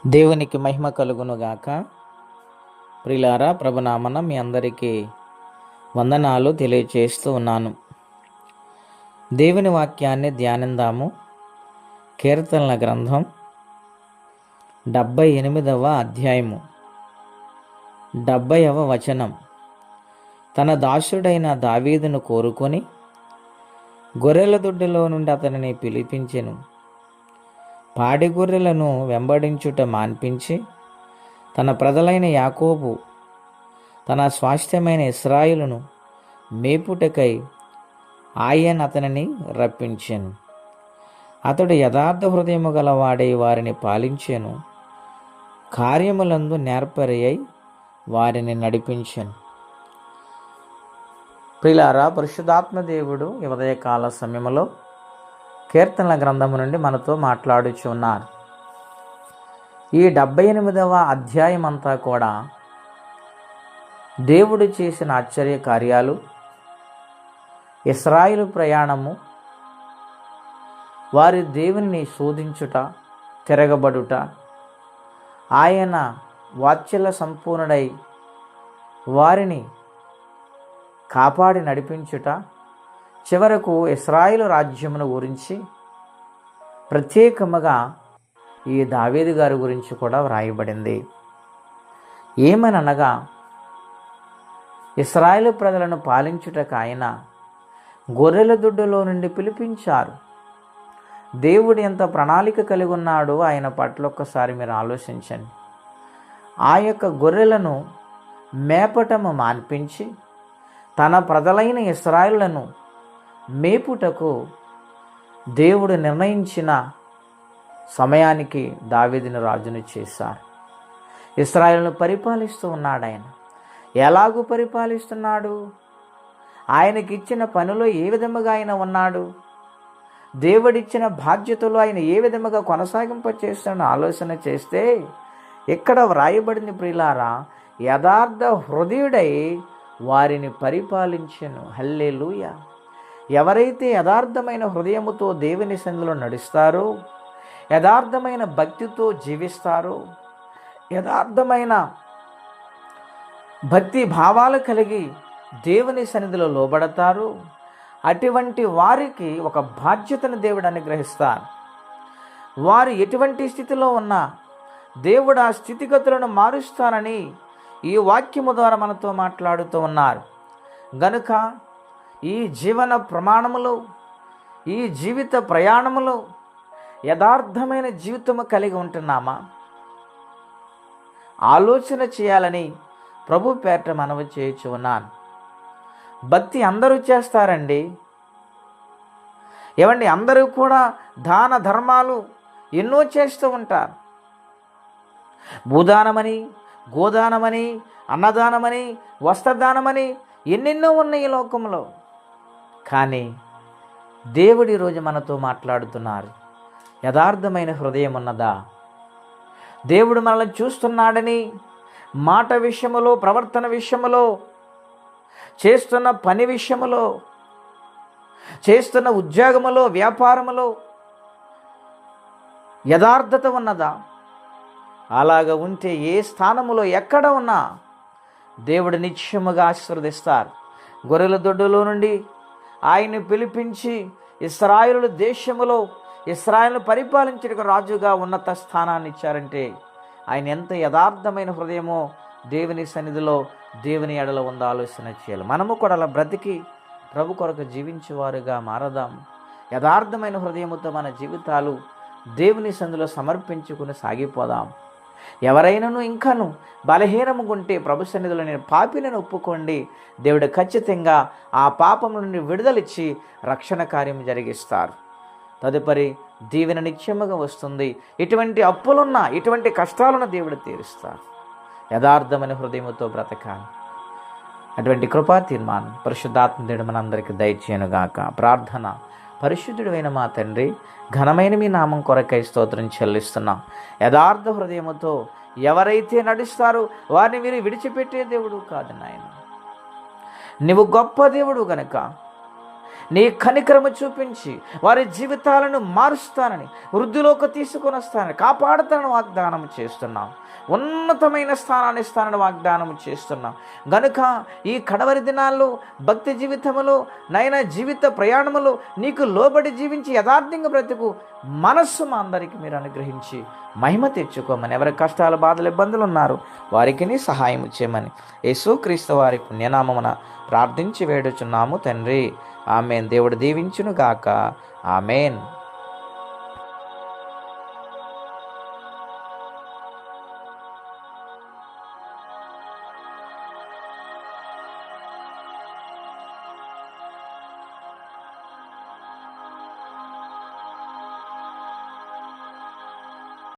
దేవునికి మహిమ కలుగునుగాక. ప్రిలారా, ప్రభునామన మీ అందరికీ వందనాలు తెలియచేస్తూ ఉన్నాను. దేవుని వాక్యాన్ని ధ్యానిందాము. కీర్తనల గ్రంథం 78వ అధ్యాయము 70వ వచనం. తన దాసుడైన దావీదును కోరుకొని గొర్రెల దొడ్డిలో నుండి అతనిని పిలిపించెను. పాడి గొర్రెలను వెంబడించుట మాన్పించి తన ప్రజలైన యాకోబు తన స్వాస్థ్యమైన ఇశ్రాయేలును మేపుటకై ఆయన అతనిని రప్పించెను. అతడు యథార్థ హృదయము గలవాడై వారిని పాలించెను, కార్యములందు నేర్పరి అయి వారిని నడిపించెను. ప్రియులారా, పరిశుద్ధాత్మ దేవుడు ఈ ఉదయకాల సమయంలో కీర్తనల గ్రంథము నుండి మనతో మాట్లాడుచున్నారు. ఈ 78వ అధ్యాయం అంతా కూడా దేవుడు చేసిన ఆశ్చర్య కార్యాలు, ఇశ్రాయేలు ప్రయాణము, వారి దేవుని శోధించుట, తిరగబడుట, ఆయన వాత్సల్య సంపూర్ణుడై వారిని కాపాడి నడిపించుట, చివరకు ఇశ్రాయేలు రాజ్యమును గురించి ప్రత్యేకముగా ఈ దావీదు గారి గురించి కూడా వ్రాయబడింది. ఏమనగా, ఇశ్రాయేలు ప్రజలను పాలించుటకు ఆయన గొర్రెల దొడ్డులో నుండి పిలిపించారు. దేవుడు ఎంత ప్రణాళిక కలిగి ఉన్నాడో ఆయన పట్ల ఒక్కసారి మీరు ఆలోచించండి. ఆ యొక్క గొర్రెలను మేపటము మాన్పించి తన ప్రజలైన ఇశ్రాయేలులను మేపుటకు దేవుడు నిర్ణయించిన సమయానికి దావీదును రాజును చేశారు. ఇశ్రాయేలును పరిపాలిస్తూ ఉన్నాడు. ఆయన ఎలాగూ పరిపాలిస్తున్నాడు? ఆయనకిచ్చిన పనిలో ఏ విధముగా ఆయన ఉన్నాడు? దేవుడిచ్చిన బాధ్యతలో ఆయన ఏ విధముగా కొనసాగింప చేస్తాడని ఆలోచన చేస్తే ఇక్కడ వ్రాయబడింది, ప్రియులారా, యథార్థ హృదయుడై వారిని పరిపాలించెను. హల్లెలూయా. ఎవరైతే యథార్థమైన హృదయముతో దేవుని సన్నిధిలో నడుస్తారో, యథార్థమైన భక్తితో జీవిస్తారో, యథార్థమైన భక్తి భావాలు కలిగి దేవుని సన్నిధిలో లోబడతారు, అటువంటి వారికి ఒక బాధ్యతను దేవుడు అనుగ్రహిస్తారు. వారు ఎటువంటి స్థితిలో ఉన్నా దేవుడు ఆ స్థితిగతులను మారుస్తానని ఈ వాక్యము ద్వారా మనతో మాట్లాడుతూ ఉన్నారు. గనుక ఈ జీవన ప్రమాణములో, ఈ జీవిత ప్రయాణములో యథార్థమైన జీవితము కలిగి ఉంటున్నామా? ఆలోచన చేయాలని ప్రభు పేరిట మనవి చేయించు ఉన్నాను. భక్తి అందరూ చేస్తారండి. ఏమండి, అందరూ కూడా దాన ధర్మాలు ఎన్నో చేస్తూ ఉంటారు. భూదానమని, గోదానమని, అన్నదానమని, వస్త్రదానమని ఎన్నెన్నో ఉన్నాయి ఈ లోకంలో. కానీ దేవుడు ఈరోజు మనతో మాట్లాడుతున్నారు. యథార్థమైన హృదయం ఉన్నదా? దేవుడు మనల్ని చూస్తున్నాడని మాట విషయములో, ప్రవర్తన విషయములో, చేస్తున్న పని విషయములో, చేస్తున్న ఉద్యోగములో, వ్యాపారములో యథార్థత ఉన్నదా? అలాగ ఉంటే ఏ స్థానములో ఎక్కడ ఉన్నా దేవుడు నిత్యముగా ఆశీర్వదిస్తారు. గొర్రెల దొడ్డులో నుండి ఆయన్ని పిలిపించి ఇశ్రాయేలు దేశములో ఇశ్రాయేలును పరిపాలించడానికి రాజుగా ఉన్నత స్థానాన్ని ఇచ్చారంటే ఆయన ఎంత యథార్థమైన హృదయమో దేవుని సన్నిధిలో, దేవుని ఎడల ఉందో ఆలోచన చేయాలి. మనము కూడా అలా బ్రతికి ప్రభు కొరకు జీవించేవారుగా మారదాం. యథార్థమైన హృదయముతో మన జీవితాలు దేవుని సన్నిధిలో సమర్పించుకుని సాగిపోదాం. ఎవరైనాను ఇంకాను బలహీనముగుంటే ప్రభు సన్నిధిలో నేను పాపినని ఒప్పుకోండి. దేవుడు ఖచ్చితంగా ఆ పాపం నుండి విడుదలిచ్చి రక్షణ కార్యం జరిగిస్తారు. తదుపరి దీవెన నిత్యముగా వస్తుంది. ఇటువంటి అప్పులున్నా, ఇటువంటి కష్టాలను దేవుడు తీరుస్తారు. యథార్థమైన హృదయముతో బ్రతకాలి. అటువంటి కృపా తీర్మానం పరిశుద్ధాత్మ దేవుడు మనందరికీ దయచేయనుగాక. ప్రార్థన. పరిశుద్ధుడైన మా తండ్రి, ఘనమైన మీ నామం కొరకై స్తోత్రం చెల్లిస్తున్నాం. యథార్థ హృదయముతో ఎవరైతే నడుస్తారో వారిని మీరు విడిచిపెట్టే దేవుడు కాదు నాయన. నువ్వు గొప్ప దేవుడు గనుక నీ కనికరము చూపించి వారి జీవితాలను మారుస్తానని, వృద్ధిలోకి తీసుకొని వస్తానని, కాపాడుతానని వాగ్దానం చేస్తున్నాం. ఉన్నతమైన స్థానాన్ని ఇస్తానని వాగ్దానం చేస్తున్నాం. గనుక ఈ కడవరి దినాల్లో భక్తి జీవితంలో నైనా జీవిత ప్రయాణములో నీకు లోబడి జీవించి యథార్థంగా బ్రతుకు మనస్సు మా అందరికీ మీరు అనుగ్రహించి మహిమ తెచ్చుకోమని, ఎవరి కష్టాలు బాధలు ఇబ్బందులు ఉన్నారు వారికి సహాయం చేయమని యేసుక్రీస్తు వారి పుణ్యనామమున ప్రార్థించి వేడుచున్నాము తండ్రి. ఆమెన్. దేవుడు దీవించును గాక. ఆమెన్.